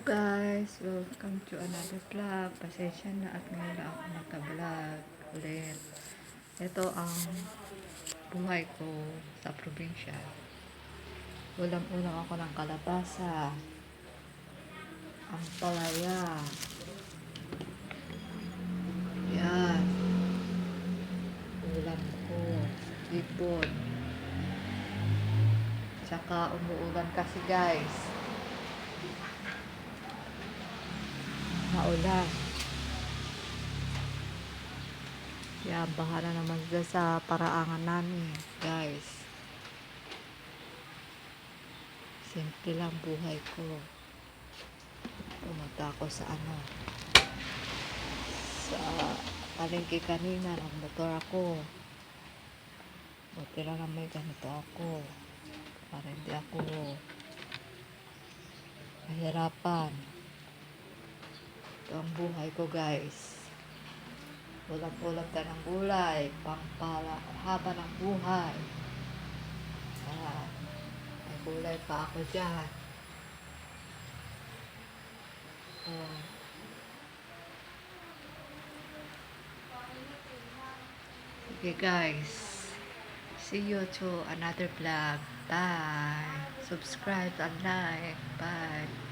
Guys, welcome to another vlog. Pasensya na at ngayon lang ako nagka-vlog ulit. Ito ang buhay ko sa probinsya. Ulam-ulam ako ng kalabasa, ang palaya. Yan. Ulam ko. Ipon. Tsaka umuulan kasi guys. Maulan. Kaya bahala naman sila sa paraangan namin, guys. Simple lang buhay ko. Pumunta ako sa sa palengke kanina, nagmotor ako. Buti lang na may ganito ako. Para hindi ako mahirapan. Ito ang buhay ko, guys. Ulam-ulam ka ng gulay, pangpala, haba ng buhay. May gulay pa ako dyan. Okay guys, see you to another vlog. Bye. Subscribe and like. Bye.